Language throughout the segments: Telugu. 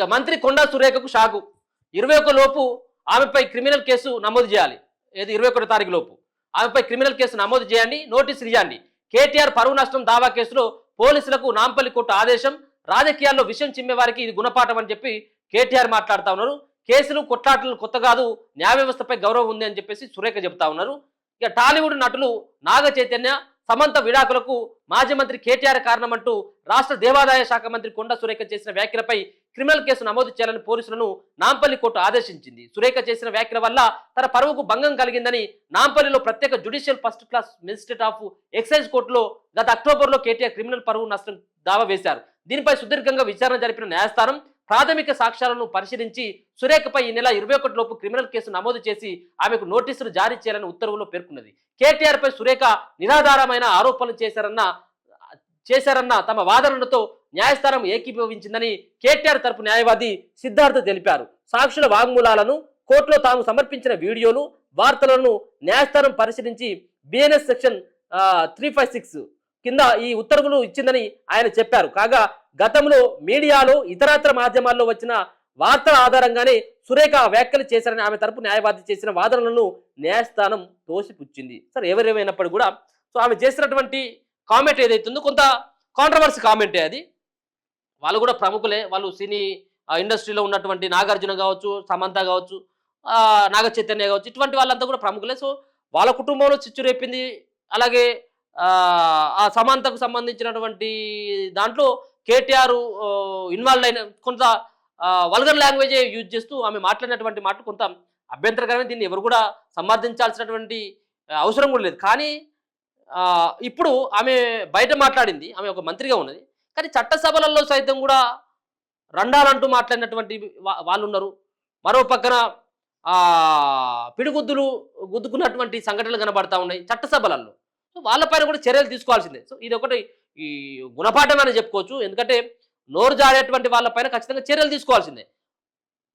ఇక మంత్రి కొండా సురేఖకు షాకు 21 లోపు ఆమెపై క్రిమినల్ కేసు నమోదు చేయాలి. ఏది 21 తారీఖు లోపు ఆమెపై క్రిమినల్ కేసు నమోదు చేయండి, నోటీసులు ఇవ్వండి. కేటీఆర్ పరువు నష్టం దావా కేసులో పోలీసులకు నాంపల్లి కోర్టు ఆదేశం. రాజకీయాల్లో విషయం చిమ్మే వారికి ఇది గుణపాఠం అని చెప్పి కేటీఆర్ మాట్లాడుతూ ఉన్నారు. కేసులు కొట్లాటలు కొత్త కాదు, న్యాయ వ్యవస్థపై గౌరవం ఉంది అని చెప్పేసి సురేఖ చెబుతా ఉన్నారు. ఇక టాలీవుడ్ నటులు నాగ చైతన్య, సమంత విడాకులకు మాజీ మంత్రి కేటీఆర్ కారణమంటూ రాష్ట్ర దేవాదాయ శాఖ మంత్రి కొండా సురేఖ చేసిన వ్యాఖ్యలపై క్రిమినల్ కేసు నమోదు చేయాలని పోలీసులను నాంపల్లి కోర్టు ఆదేశించింది. సురేఖ చేసిన వ్యాఖ్యల వల్ల తన పరువుకు భంగం కలిగిందని నాంపల్లిలో ప్రత్యేక judicial first class magistrate of excise కోర్టులో గత అక్టోబర్లో కేటీఆర్ క్రిమినల్ పరువు నష్టం దావా వేశారు. దీనిపై సుదీర్ఘంగా విచారణ జరిపిన న్యాయస్థానం ప్రాథమిక సాక్ష్యాలను పరిశీలించి సురేఖపై ఈ నెల 21 లోపు క్రిమినల్ కేసు నమోదు చేసి ఆమెకు నోటీసులు జారీ చేయాలని ఉత్తర్వుల్లో పేర్కొన్నది. కేటీఆర్ పై సురేఖ నిరాధారమైన ఆరోపణలు చేశారన్న తమ వాదనలతో న్యాయస్థానం ఏకీభవించిందని కేటీఆర్ తరపు న్యాయవాది సిద్ధార్థ తెలిపారు. సాక్షుల వాంగ్మూలాలను, కోర్టులో తాము సమర్పించిన వీడియోలు, వార్తలను న్యాయస్థానం పరిశీలించి బిఎన్ఎస్ సెక్షన్ 356 కింద ఈ ఉత్తర్వులు ఇచ్చిందని ఆయన చెప్పారు. కాగా గతంలో మీడియాలో ఇతరత్ర మాధ్యమాల్లో వచ్చిన వార్తల ఆధారంగానే సురేఖ వ్యాఖ్యలు చేశారని ఆమె తరపు న్యాయవాది చేసిన వాదనలను న్యాయస్థానం తోసిపుచ్చింది. సరే, ఎవరేమైనప్పుడు కూడా సో ఆమె చేసినటువంటి కామెంట్ ఏదైతుందో కొంత కాంట్రవర్సీ కామెంటే అది. వాళ్ళు కూడా ప్రముఖులే, వాళ్ళు సినీ ఇండస్ట్రీలో ఉన్నటువంటి నాగార్జున కావచ్చు, సమంత కావచ్చు, నాగ చైతన్య కావచ్చు, ఇటువంటి వాళ్ళంతా కూడా ప్రముఖులే. సో వాళ్ళ కుటుంబంలో చిచ్చు రేపింది. అలాగే ఆ సమంతకు సంబంధించినటువంటి దాంట్లో కేటీఆర్ ఇన్వాల్వ్ అయిన కొంత వల్గర్ లాంగ్వేజ్ యూజ్ చేస్తూ ఆమె మాట్లాడినటువంటి మాట కొంత అభ్యంతరకరమే. దీన్ని ఎవరు కూడా సమర్థించాల్సినటువంటి అవసరం కూడా లేదు. కానీ ఇప్పుడు ఆమె బయట మాట్లాడింది, ఆమె ఒక మంత్రిగా ఉన్నది, కానీ చట్టసభలలో సైతం కూడా రండాలంటూ మాట్లాడినటువంటి వాళ్ళు ఉన్నారు. మరో పక్కన పిడిగుద్దులు గుద్దుకున్నటువంటి సంఘటనలు కనబడతా ఉన్నాయి చట్టసభలలో. సో వాళ్ళపైన కూడా చర్యలు తీసుకోవాల్సిందే. సో ఇది ఒకటి ఈ గుణపాఠం అని చెప్పుకోవచ్చు. ఎందుకంటే నోరు జారేటువంటి వాళ్ళపైన ఖచ్చితంగా చర్యలు తీసుకోవాల్సిందే.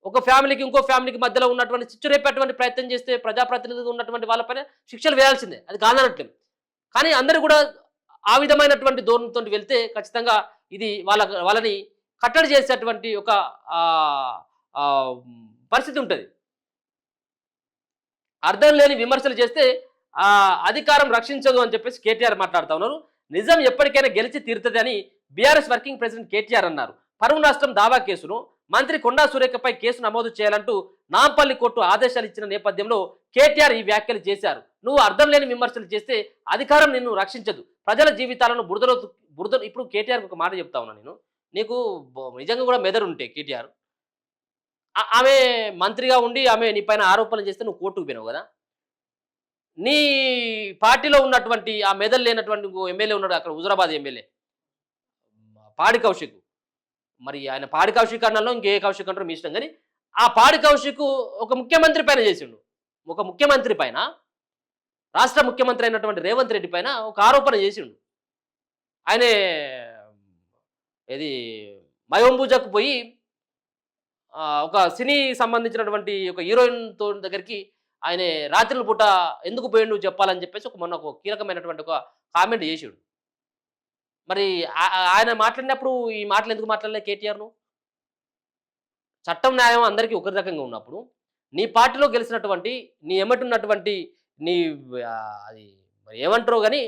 ఒక ఫ్యామిలీకి ఇంకో ఫ్యామిలీకి మధ్యలో ఉన్నటువంటి చిచ్చు రేపేటువంటి ప్రయత్నం చేస్తే ప్రజాప్రతినిధులు ఉన్నటువంటి వాళ్ళపైన శిక్షలు వేయాల్సిందే, అది కాదనట్లేదు. కానీ అందరూ కూడా ఆ విధమైనటువంటి ధోరణితో వెళ్తే ఖచ్చితంగా ఇది వాళ్ళని కట్టడి చేసేటువంటి ఒక పరిస్థితి ఉంటుంది. అర్థం లేని విమర్శలు చేస్తే అధికారం రక్షించదు అని చెప్పేసి కేటీఆర్ మాట్లాడుతూ ఉన్నారు. నిజం ఎప్పటికైనా గెలిచి తీరుతుంది అని బీఆర్ఎస్ వర్కింగ్ ప్రెసిడెంట్ కేటీఆర్ అన్నారు. పరువు నష్టం దావా కేసును మంత్రి కొండా సురేఖపై కేసు నమోదు చేయాలంటూ నాంపల్లి కోర్టు ఆదేశాలు ఇచ్చిన నేపథ్యంలో కేటీఆర్ ఈ వ్యాఖ్యలు చేశారు. నువ్వు అర్థం లేని విమర్శలు చేస్తే అధికారం నిన్ను రక్షించదు, ప్రజల జీవితాలను బురదలో. ఇప్పుడు కేటీఆర్ ఒక మాట చెప్తా ఉన్నా నేను, నీకు నిజంగా కూడా మెదడు ఉంటే కేటీఆర్, ఆమె మంత్రిగా ఉండి ఆమె నీ పైన ఆరోపణలు చేస్తే నువ్వు కోర్టుకు పోయినావు కదా, నీ పార్టీలో ఉన్నటువంటి ఆ మెదడు లేనటువంటి ఎమ్మెల్యే ఉన్నాడు అక్కడ, హుజరాబాద్ ఎమ్మెల్యే పాడి కౌశిక్, మరి ఆయన పాడి కౌశిక్ అన్నలో ఇంకే కౌశిక్ అంటారు మీ ఇష్టం, కానీ ఆ పాడి కౌశిక్ ఒక ముఖ్యమంత్రి పైన చేసిండు. ఒక ముఖ్యమంత్రి పైన, రాష్ట్ర ముఖ్యమంత్రి అయినటువంటి రేవంత్ రెడ్డి పైన ఒక ఆరోపణ చేసిండు. ఆయనే ఇది మయోంబుజకు పోయి ఒక సినీ సంబంధించినటువంటి ఒక హీరోయిన్తో దగ్గరికి ఆయన రాత్రుల పూట ఎందుకు పోయిండు చెప్పాలని చెప్పేసి మొన్న ఒక కీలకమైనటువంటి ఒక కామెంట్ చేసాడు. మరి ఆయన మాట్లాడినప్పుడు ఈ మాటలు ఎందుకు మాట్లాడలే కేటీఆర్ను? చట్టం న్యాయం అందరికీ ఒకరి రకంగా ఉన్నప్పుడు నీ పార్టీలో గెలిచినటువంటి నీ ఎమ్మటున్నటువంటి నీ అది మరి ఏమంటారో కానీ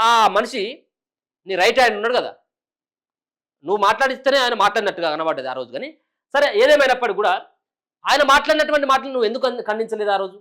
ఆ మనిషి నీ రైట్ హ్యాండ్ ఉన్నాడు కదా, నువ్వు మాట్లాడిస్తేనే ఆయన మాట్లాడినట్టుగా కనబడ్డది ఆ రోజు. కానీ సరే, ఏదేమైనప్పటికీ కూడా ఆయన మాట్లాడినటువంటి మాటలు నువ్వు ఎందుకు ఖండించలేదు ఆ రోజు?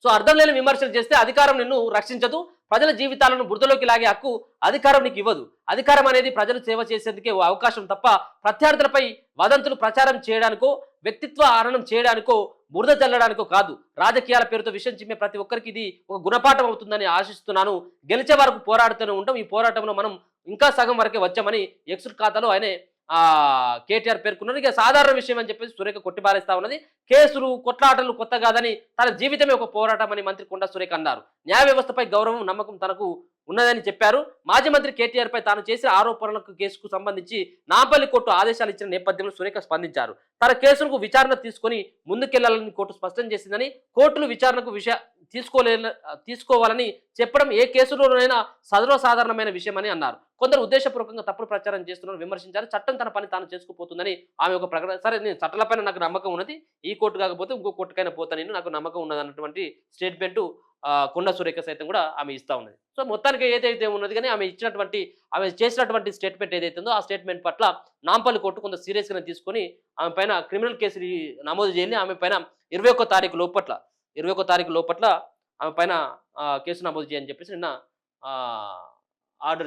సో అర్థం లేని విమర్శలు చేస్తే అధికారం నిన్ను రక్షించదు, ప్రజల జీవితాలను బురదలోకి లాగే హక్కు అధికారం నీకు ఇవ్వదు. అధికారం అనేది ప్రజలు సేవ చేసేందుకే అవకాశం తప్ప ప్రత్యర్థులపై వదంతులు ప్రచారం చేయడానికో, వ్యక్తిత్వ హరణం చేయడానికో, బురద చల్లడానికో కాదు. రాజకీయాల పేరుతో విషయం చిమ్మే ప్రతి ఒక్కరికి ఇది ఒక గుణపాఠం అవుతుందని ఆశిస్తున్నాను. గెలిచే వరకు పోరాడుతూనే ఉంటాం. ఈ పోరాటంలో మనం ఇంకా సగం వరకే వచ్చామని ఎక్స్ ఖాతాలో ఆయనే కేటీఆర్ పేర్కొన్నారు. ఇక సాధారణ విషయం అని చెప్పేసి సురేఖ కొట్టిబారేస్తా ఉన్నది. కేసులు కొట్లాటలు కొత్త కాదని, తన జీవితమే ఒక పోరాటం అని మంత్రి కొండా సురేఖ అన్నారు. న్యాయ వ్యవస్థపై గౌరవం, నమ్మకం తనకు ఉన్నదని చెప్పారు. మాజీ మంత్రి కేటీఆర్ పై తాను చేసిన ఆరోపణలకు కేసుకు సంబంధించి నాంపల్లి కోర్టు ఆదేశాలు ఇచ్చిన నేపథ్యంలో సురేఖ స్పందించారు. తన కేసులకు విచారణ తీసుకుని ముందుకెళ్లాలని కోర్టు స్పష్టం చేసిందని, కోర్టులు విచారణకు తీసుకోవాలని చెప్పడం ఏ కేసులోనైనా సర్వసాధారణమైన విషయమని అన్నారు. కొందరు ఉద్దేశపూర్వకంగా తప్పుడు ప్రచారం చేస్తున్నారని విమర్శించారు. చట్టం తన పని తాను చేసుకుపోతుందని ఆమె ఒక ప్రకటన. సరే, నేను చట్టాలపైన నాకు నమ్మకం ఉన్నది, ఈ కోర్టు కాకపోతే ఇంకో కోర్టుకైనా పోతాను, నేను నాకు నమ్మకం ఉన్నది అన్నటువంటి స్టేట్మెంట్ కొండ సురేఖ సైతం కూడా ఆమె ఇస్తా ఉన్నది. సో మొత్తానికి ఏదైతే ఉన్నది కానీ ఆమె చేసినటువంటి స్టేట్మెంట్ ఏదైతే ఉందో ఆ స్టేట్మెంట్ పట్ల నాంపల్లి కోర్టు కొంత సీరియస్గానే తీసుకొని ఆమె పైన క్రిమినల్ కేసు నమోదు చేయాలి. ఆమె పైన 21 తారీఖు లోపట్ల ఆమె పైన కేసు నమోదు చేయని చెప్పేసి నిన్న ఆర్డర్